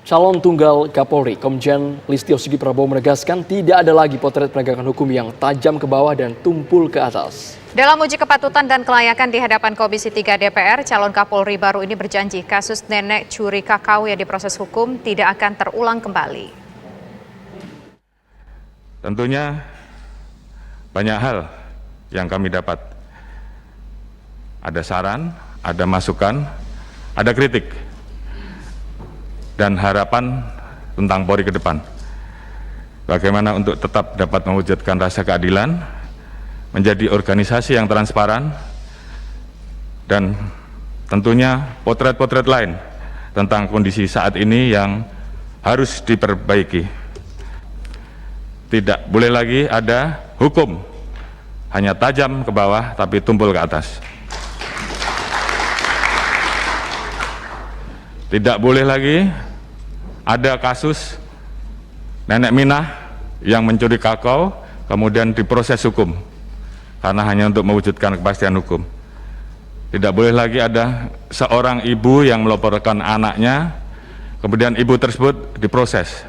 Calon tunggal Kapolri, Komjen Listio Sigit Prabowo menegaskan tidak ada lagi potret penegakan hukum yang tajam ke bawah dan tumpul ke atas. Dalam uji kepatutan dan kelayakan di hadapan Komisi 3 DPR, calon Kapolri baru ini berjanji kasus nenek curi kakao yang diproses hukum tidak akan terulang kembali. Tentunya banyak hal yang kami dapat. Ada saran, ada masukan, ada kritik, dan harapan tentang Polri ke depan. Bagaimana untuk tetap dapat mewujudkan rasa keadilan, menjadi organisasi yang transparan, dan tentunya potret-potret lain tentang kondisi saat ini yang harus diperbaiki. Tidak boleh lagi ada hukum hanya tajam ke bawah tapi tumpul ke atas. Tidak boleh lagi ada kasus nenek Minah yang mencuri kakao kemudian diproses hukum karena hanya untuk mewujudkan kepastian hukum. Tidak boleh lagi ada seorang ibu yang melaporkan anaknya kemudian ibu tersebut diproses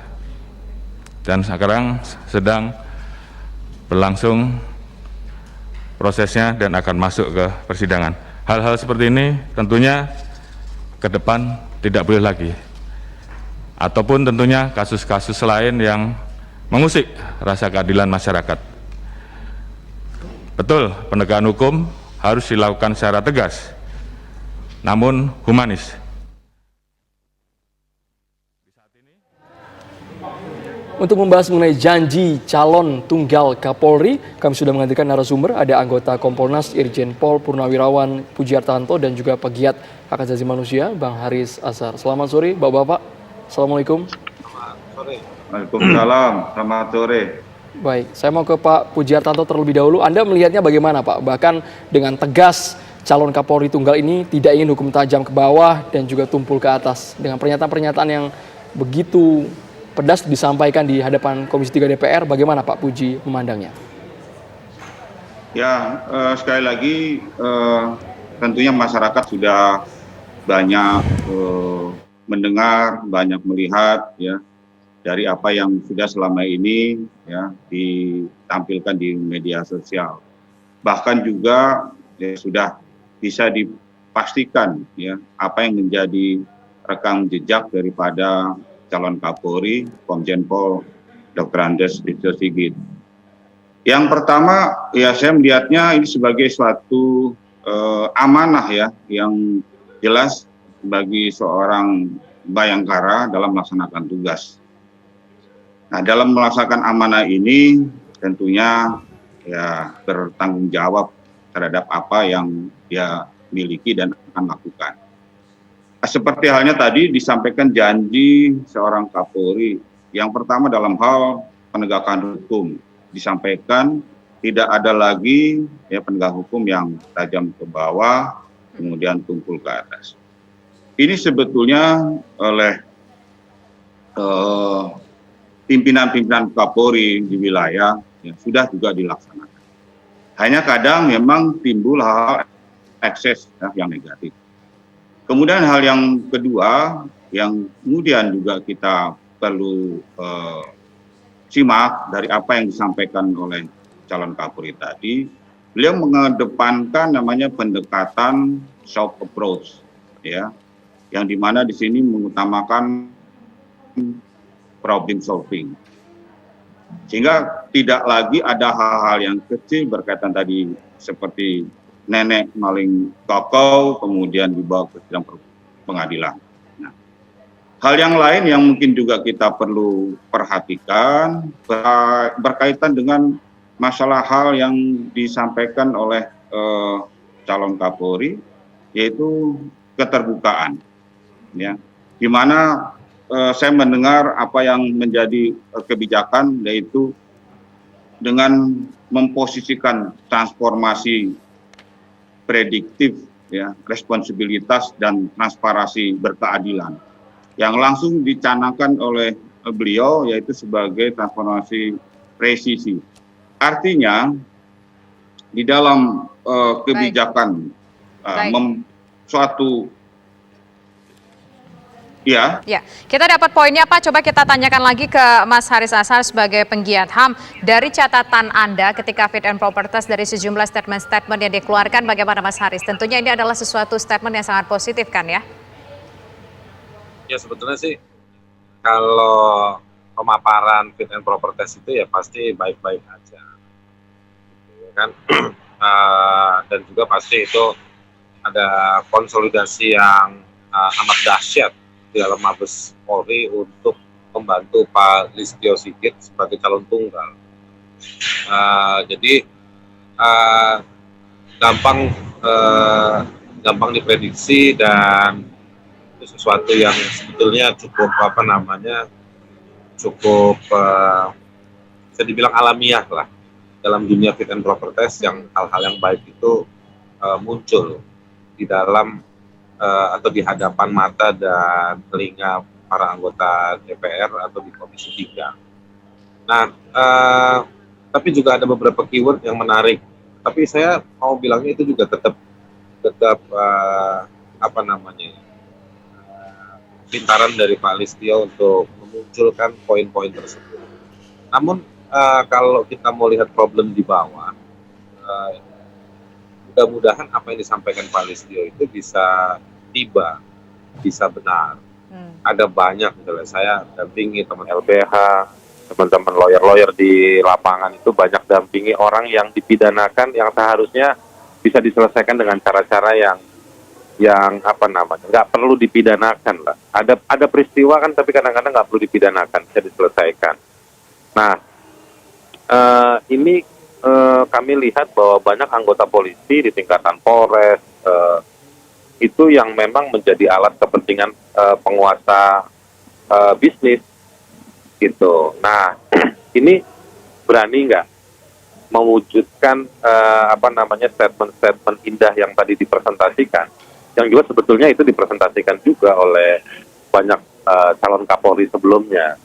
dan sekarang sedang berlangsung prosesnya dan akan masuk ke persidangan. Hal-hal seperti ini tentunya ke depan tidak boleh lagi. Ataupun tentunya kasus-kasus lain yang mengusik rasa keadilan masyarakat. Betul, penegakan hukum harus dilakukan secara tegas, namun humanis. Untuk membahas mengenai janji calon tunggal Kapolri, kami sudah menghadirkan narasumber, ada anggota Kompolnas Irjen Pol Purnawirawan Pujiartanto dan juga pegiat hak asasi manusia, Bang Haris Azhar. Selamat sore, Bapak-Bapak. Assalamualaikum. Selamat sore. Waalaikumsalam. Selamat sore. Baik, saya mau ke Pak Pujiartanto terlebih dahulu. Anda melihatnya bagaimana, Pak? Bahkan dengan tegas calon Kapolri tunggal ini tidak ingin hukum tajam ke bawah dan juga tumpul ke atas. Dengan pernyataan-pernyataan yang begitu pedas disampaikan di hadapan Komisi 3 DPR, bagaimana Pak Puji memandangnya? Ya, sekali lagi tentunya masyarakat sudah banyak mendengar, banyak melihat ya dari apa yang sudah selama ini ya ditampilkan di media sosial. Bahkan juga ya, sudah bisa dipastikan ya apa yang menjadi rekam jejak daripada calon Kapolri, Komjen Pol Dr. Andes Listio Sigit. Yang pertama, ya saya melihatnya ini sebagai suatu amanah ya, yang jelas bagi seorang Bayangkara dalam melaksanakan tugas. Nah, dalam melaksanakan amanah ini tentunya ya bertanggung jawab terhadap apa yang dia miliki dan akan lakukan. Seperti halnya tadi disampaikan janji seorang Kapolri. Yang pertama dalam hal penegakan hukum disampaikan tidak ada lagi ya penegak hukum yang tajam ke bawah kemudian tumpul ke atas. Ini sebetulnya oleh pimpinan-pimpinan Kapolri di wilayah yang sudah juga dilaksanakan. Hanya kadang memang timbul hal ekses ya, yang negatif. Kemudian hal yang kedua yang kemudian juga kita perlu simak dari apa yang disampaikan oleh calon Kapolri tadi, beliau mengedepankan namanya pendekatan soft approach, ya, yang dimana di sini mengutamakan problem solving, sehingga tidak lagi ada hal-hal yang kecil berkaitan tadi seperti nenek maling kakao kemudian dibawa ke sidang pengadilan. Nah, hal yang lain yang mungkin juga kita perlu perhatikan berkaitan dengan masalah hal yang disampaikan oleh calon Kapolri, yaitu keterbukaan, ya, di mana saya mendengar apa yang menjadi kebijakan, yaitu dengan memposisikan transformasi prediktif, ya, responsibilitas dan transparansi berkeadilan yang langsung dicanangkan oleh beliau, yaitu sebagai transformasi presisi. Artinya di dalam kebijakan suatu Ya, Ya, kita dapat poinnya Pak. Coba kita tanyakan lagi ke Mas Haris Azhar sebagai penggiat HAM. Dari catatan Anda ketika fit and proper test dari sejumlah statement-statement yang dikeluarkan, bagaimana Mas Haris? Tentunya ini adalah sesuatu statement yang sangat positif kan ya? Ya sebetulnya sih kalau pemaparan fit and proper test itu ya pasti baik-baik aja, ya kan? Dan juga pasti itu ada konsolidasi yang amat dahsyat di dalam Mabes Polri untuk membantu Pak Listio Sigit sebagai calon tunggal. Jadi gampang diprediksi dan itu sesuatu yang sebetulnya cukup bisa dibilang alamiah lah dalam dunia fit and proper test, yang hal-hal yang baik itu muncul di dalam atau di hadapan mata dan telinga para anggota DPR atau di Komisi 3. Nah, tapi juga ada beberapa keyword yang menarik. Tapi saya mau bilangnya itu juga tetap pintaran dari Pak Listio untuk memunculkan poin-poin tersebut. Namun kalau kita mau lihat problem di bawah, mudah-mudahan apa yang disampaikan Pak Listio itu bisa tiba, bisa benar. Ada banyak, misalnya saya dampingi teman LBH, teman-teman lawyer-lawyer di lapangan itu banyak dampingi orang yang dipidanakan yang seharusnya bisa diselesaikan dengan cara-cara yang nggak perlu dipidanakan lah. Ada peristiwa kan, tapi kadang-kadang nggak perlu dipidanakan, bisa diselesaikan. Nah, ini kami lihat bahwa banyak anggota polisi di tingkatan Polres itu yang memang menjadi alat kepentingan penguasa bisnis gitu. Nah, ini berani nggak mewujudkan statement-statement indah yang tadi dipresentasikan, yang juga sebetulnya itu dipresentasikan juga oleh banyak calon Kapolri sebelumnya.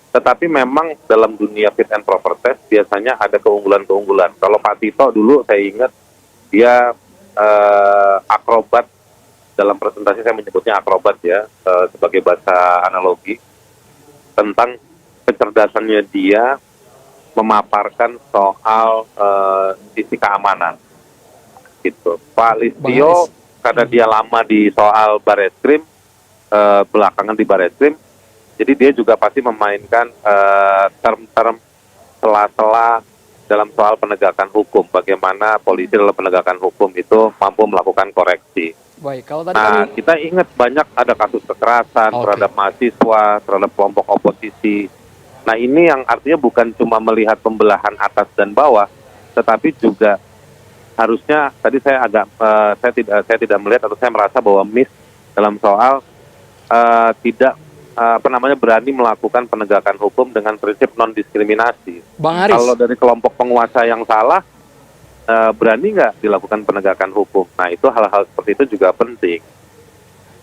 Tetapi memang dalam dunia fit and proper test biasanya ada keunggulan-keunggulan. Kalau Pak Tito dulu saya ingat dia akrobat, dalam presentasi saya menyebutnya akrobat ya, sebagai bahasa analogi, tentang kecerdasannya dia memaparkan soal sisi keamanan gitu. Pak Listio karena dia lama di soal Barreskrim, belakangan di Barreskrim, jadi dia juga pasti memainkan term-term sela-sela dalam soal penegakan hukum, bagaimana polisi dalam penegakan hukum itu mampu melakukan koreksi. Baik, kalau tadi Kita ingat banyak ada kasus kekerasan terhadap mahasiswa, terhadap kelompok oposisi. Nah, ini yang artinya bukan cuma melihat pembelahan atas dan bawah, tetapi juga harusnya tadi saya tidak melihat, atau saya merasa bahwa miss dalam soal tidak berani melakukan penegakan hukum dengan prinsip non diskriminasi. Bang Haris, kalau dari kelompok penguasa yang salah, berani nggak dilakukan penegakan hukum? Nah, itu hal-hal seperti itu juga penting.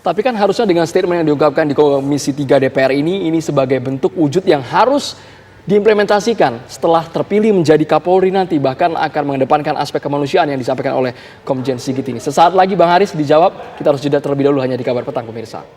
tapi kan harusnya dengan statement yang diungkapkan di Komisi 3 DPR ini sebagai bentuk wujud yang harus diimplementasikan setelah terpilih menjadi Kapolri nanti, bahkan akan mengedepankan aspek kemanusiaan yang disampaikan oleh Komjen Sigit ini. Sesaat lagi Bang Haris dijawab, kita harus jeda terlebih dahulu hanya di Kabar Petang pemirsa.